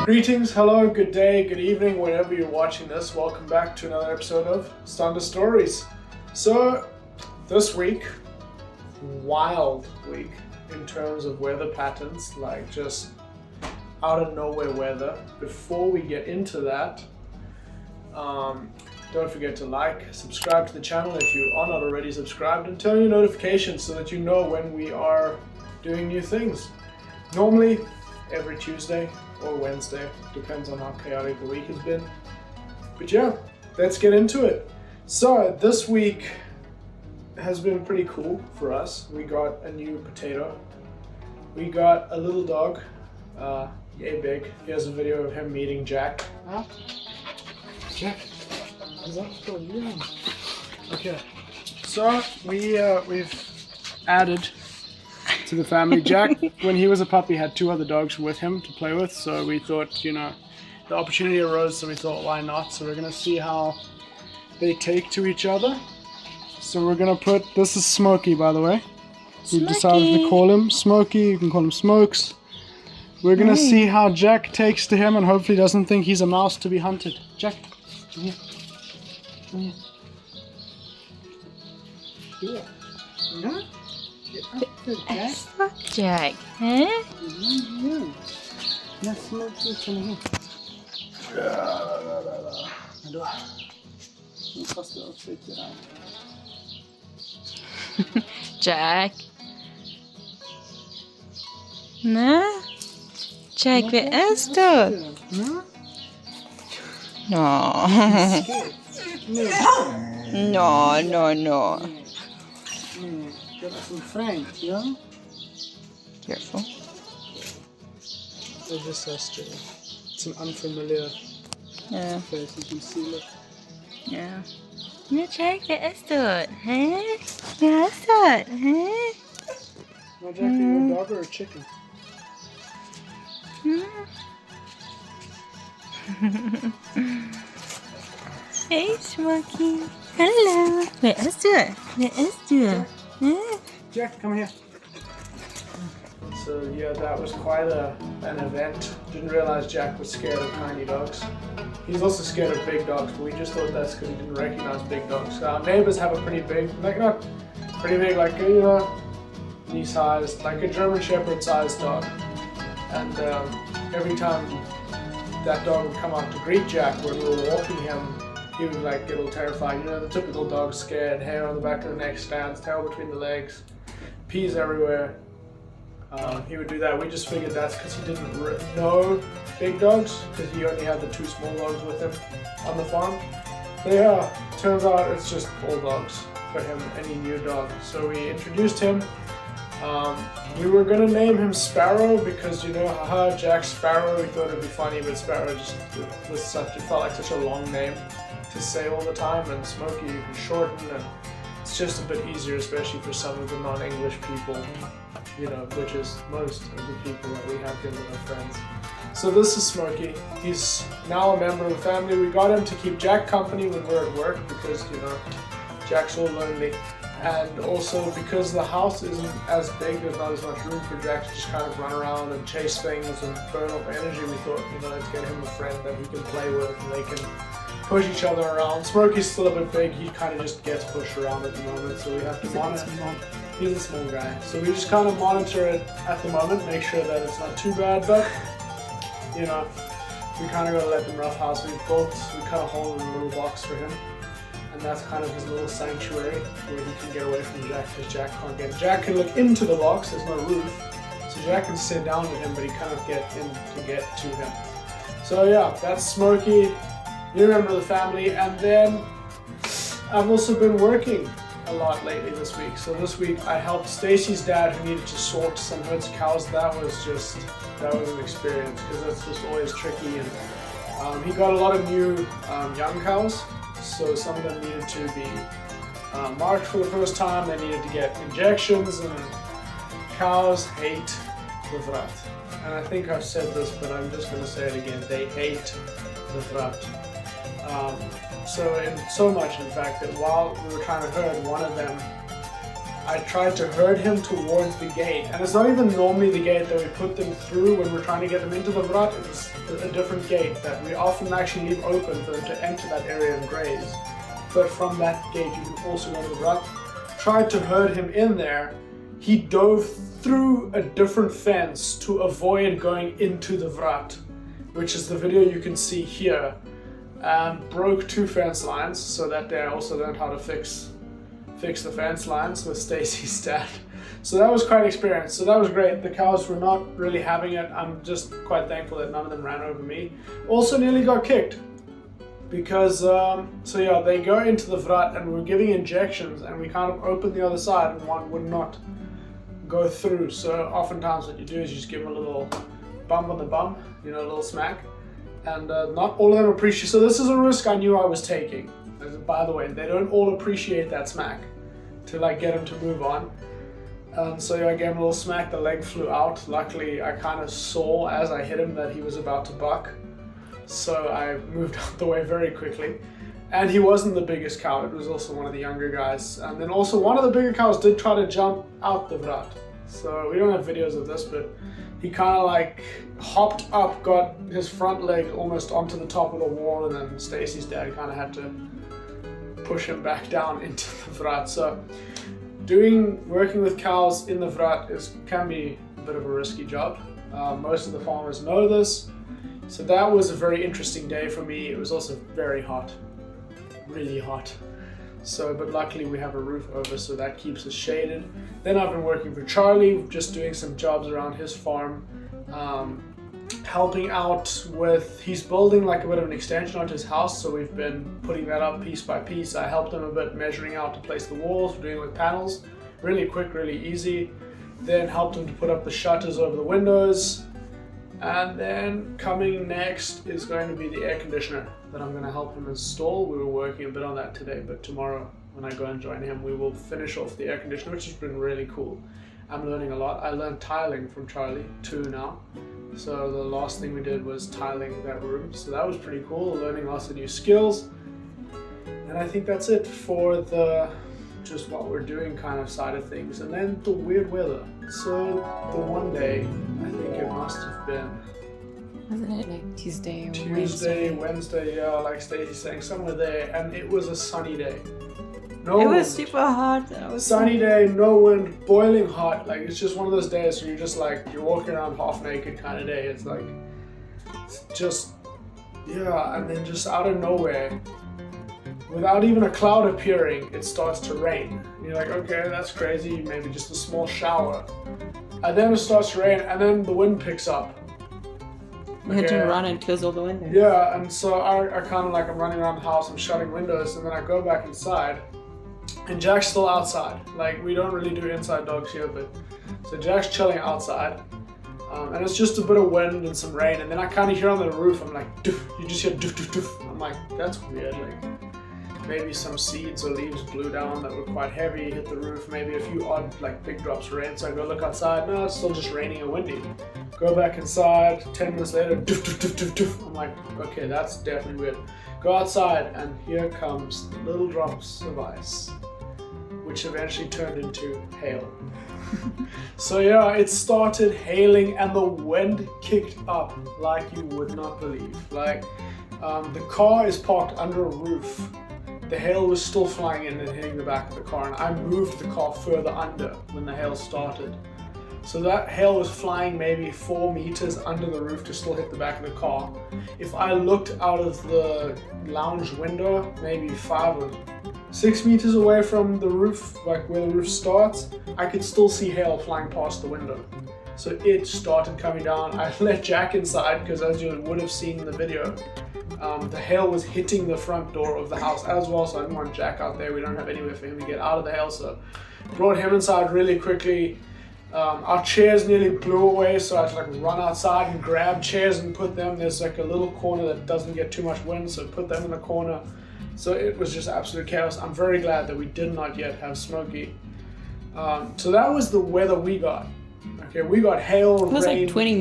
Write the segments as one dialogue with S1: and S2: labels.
S1: Greetings, hello, good day, good evening, whenever you're watching this. Welcome back to another episode of Standard Stories. So, this week, wild week in terms of weather patterns, like just out of nowhere weather. Before we get into that, don't forget to like, subscribe to the channel if you are not already subscribed, and turn on your notifications so that you know when we are doing new things. Normally, every Tuesday or Wednesday, depends on how chaotic the week has been. But yeah, let's get into it. So this week has been pretty cool for us. We got a new potato. We got a little dog, yay big. Here's a video of him meeting Jack. Huh? Jack, is that for you? Okay, so we've added to the family. Jack, when he was a puppy, had two other dogs with him to play with, so we thought, you know, the opportunity arose, so we thought, why not? So we're gonna see how they take to each other. So we're gonna put, this is Smokey, by the way. We decided to call him Smokey, you can call him Smokes. We're gonna see how Jack takes to him and hopefully doesn't think he's a mouse to be hunted. Jack, come here. Come here. Yeah. Yeah?
S2: Fuck Jack, huh? Jack. Nej? Jack, vad är det? No. No.
S1: Get it from Frank, yeah?
S2: Careful.
S1: They're just so strange. It's an unfamiliar face, you can see, look.
S2: Yeah. Nu Jack, vad är det? Huh? Vad är det? Huh?
S1: Now, Jack, are you a dog or a chicken?
S2: Hey Smokey. Hello. Vad är det? Vad är det?
S1: Jack, come here. So yeah, that was quite an event. Didn't realize Jack was scared of tiny dogs. He's also scared of big dogs, but we just thought that's because he didn't recognize big dogs. Our neighbors have a pretty big, like not pretty big, like a, you know, knee-sized, like a German Shepherd-sized dog. And every time that dog would come out to greet Jack when we were walking him, he would like get all terrified. You know, the typical dog scared, hair on the back of the neck stands, tail between the legs, pees everywhere. He would do that. We just figured that's because he didn't know big dogs, because he only had the two small dogs with him on the farm. But yeah, turns out it's just all dogs for him, any new dog. So we introduced him. We were gonna name him Sparrow because, you know, haha, Jack Sparrow. We thought it'd be funny, but Sparrow just was such, it felt like such a long name to say all the time, and Smokey you can shorten, and it's just a bit easier, especially for some of the non-English people, you know, which is most of the people that we have here that are friends. So this is Smokey. He's now a member of the family. We got him to keep Jack company when we're at work because, you know, Jack's all lonely. And also because the house isn't as big, there's not as much room for Jack to just kind of run around and chase things and burn up energy. We thought, you know, let's get him a friend that he can play with and they can push each other around. Smokey's still a bit big, he kind of just gets pushed around at the moment, so we have to monitor. He's a small guy, so we just kind of monitor it at the moment, make sure that it's not too bad, but, you know, we kind of gotta let them roughhouse. We cut a hole in a little box for him, and that's kind of his little sanctuary where he can get away from Jack, because Jack can't get. Jack can look into the box, there's no roof, so Jack can sit down with him, but he cannot get in to get to him. So yeah, that's Smokey. You remember the family, and then I've also been working a lot lately this week. So this week I helped Stacy's dad who needed to sort some herds of cows. That was an experience because that's just always tricky, and he got a lot of new young cows, so some of them needed to be marked for the first time. They needed to get injections, and cows hate the vrat. And I think I've said this, but I'm just going to say it again. They hate the vrat. So much, in fact, that while we were trying to herd, one of them I tried to herd him towards the gate. And it's not even normally the gate that we put them through when we're trying to get them into the vrat. It's a different gate that we often actually leave open for them to enter that area and graze. But from that gate you can also go to the vrat. Tried to herd him in there. He dove through a different fence to avoid going into the vrat, which is the video you can see here. Broke 2 fence lines, so that day I also learned how to fix the fence lines with Stacy's dad. So that was quite an experience. So that was great. The cows were not really having it. I'm just quite thankful that none of them ran over me. Also nearly got kicked because, so yeah, they go into the vrat and we were giving injections and we kind of opened the other side and one would not go through. So oftentimes what you do is you just give them a little bump on the bum, you know, a little smack. And not all of them appreciate. So this is a risk I knew I was taking. By the way, they don't all appreciate that smack to like get them to move on. So yeah, I gave him a little smack, the leg flew out. Luckily, I kind of saw as I hit him that he was about to buck. So I moved out the way very quickly. And he wasn't the biggest cow, it was also one of the younger guys. And then also one of the bigger cows did try to jump out the vrat. So we don't have videos of this, but he kind of like hopped up, got his front leg almost onto the top of the wall, and then Stacy's dad kind of had to push him back down into the vrat. So working with cows in the vrat can be a bit of a risky job. Most of the farmers know this. So that was a very interesting day for me. It was also very hot, really hot. So, but luckily we have a roof over, so that keeps us shaded. Then I've been working for Charlie, just doing some jobs around his farm, helping out with, he's building like a bit of an extension onto his house, so we've been putting that up piece by piece. I helped him a bit measuring out to place the walls, we're doing it with panels, really quick, really easy. Then helped him to put up the shutters over the windows. And then coming next is going to be the air conditioner that I'm going to help him install. We were working a bit on that today, but tomorrow when I go and join him, we will finish off the air conditioner, which has been really cool. I'm learning a lot. I learned tiling from Charlie too now. So the last thing we did was tiling that room. So that was pretty cool, learning lots of new skills. And I think that's it for the just what we're doing kind of side of things. And then the weird weather. So the one day, I think it must have been
S2: wasn't it like Tuesday or
S1: Wednesday, yeah, like Stacy's saying, somewhere there, and it was a sunny day.
S2: It was super hot.
S1: Sunny day, no wind, boiling hot. Like it's just one of those days where you're just like, you're walking around half naked kind of day. It's like, it's just, yeah, and then just out of nowhere, without even a cloud appearing, it starts to rain. And you're like, okay, that's crazy, maybe just a small shower. And then it starts to rain, and then the wind picks up.
S2: You had to run and close all the windows.
S1: Yeah, and so I kind of like, I'm running around the house, I'm shutting windows, and then I go back inside, and Jack's still outside. Like, we don't really do inside dogs here, but so Jack's chilling outside, and it's just a bit of wind and some rain, and then I kind of hear on the roof, I'm like, doof, you just hear doof, doof, doof. I'm like, that's weird, like, maybe some seeds or leaves blew down that were quite heavy, hit the roof, maybe a few odd, like, big drops of rain, so I go look outside, no, it's still just raining and windy. Go back inside, 10 minutes later, doof, doof, doof, doof, doof. I'm like, okay, that's definitely weird. Go outside, and here comes the little drops of ice, which eventually turned into hail. So yeah, it started hailing, and the wind kicked up like you would not believe. Like, the car is parked under a roof. The hail was still flying in and hitting the back of the car, and I moved the car further under when the hail started. So that hail was flying maybe 4 meters under the roof to still hit the back of the car. If I looked out of the lounge window, maybe 5 or 6 meters away from the roof, like where the roof starts, I could still see hail flying past the window. So it started coming down. I let Jack inside because, as you would have seen in the video, the hail was hitting the front door of the house as well, so I didn't want Jack out there. We don't have anywhere for him to get out of the hail, so brought him inside really quickly. Our chairs nearly blew away, so I had to like run outside and grab chairs and put them. There's like a little corner that doesn't get too much wind, so put them in the corner. So it was just absolute chaos. I'm very glad that we did not yet have Smokey. So that was the weather we got. Okay, we got hail, rain,
S2: it was like 20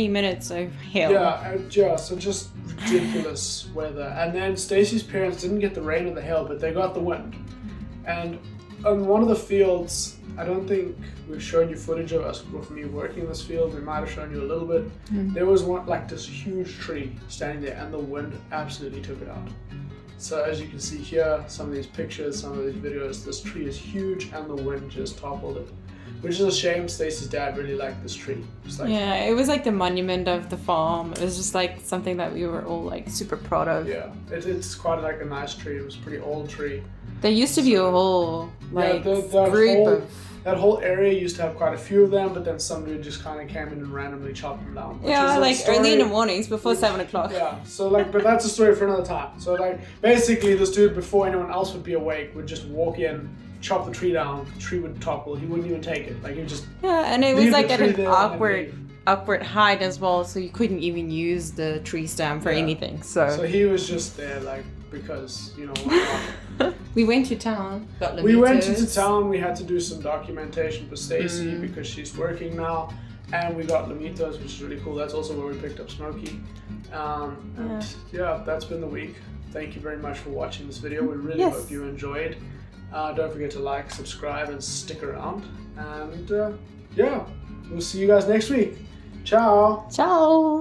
S2: minutes of hail.
S1: Yeah, so just ridiculous weather. And then Stacy's parents didn't get the rain or the hail, but they got the wind. And on one of the fields, I don't think we've shown you footage of us with me working in this field. We might have shown you a little bit. There was one, like this huge tree standing there, and the wind absolutely took it out. So as you can see here, some of these pictures, some of these videos, this tree is huge and the wind just toppled it. Which is a shame. Stacy's dad really liked this tree. Like,
S3: yeah, it was like the monument of the farm. It was just like something that we were all like super proud of.
S1: Yeah, it's quite like a nice tree. It was a pretty old tree.
S3: There used to be a whole like group
S1: that whole area used to have quite a few of them, but then some dude just kind of came in and randomly chopped them down.
S3: Yeah, like early in the mornings before 7 o'clock.
S1: Yeah, so like, but that's a story for another time. So like, basically this dude, before anyone else would be awake, would just walk in, chop the tree down, the tree would topple, he wouldn't even take it. Like, he would just
S3: and it was like at an awkward height as well, so you couldn't even use the tree stem for anything. So
S1: he was just there, like, because, you know, why not?
S3: We went to town.
S1: We went into town. We had to do some documentation for Stacy because she's working now, and we got Lamitos, which is really cool. That's also where we picked up Smokey. And that's been the week. Thank you very much for watching this video. We really hope you enjoyed. Don't forget to like, subscribe, and stick around. And we'll see you guys next week. Ciao.
S3: Ciao.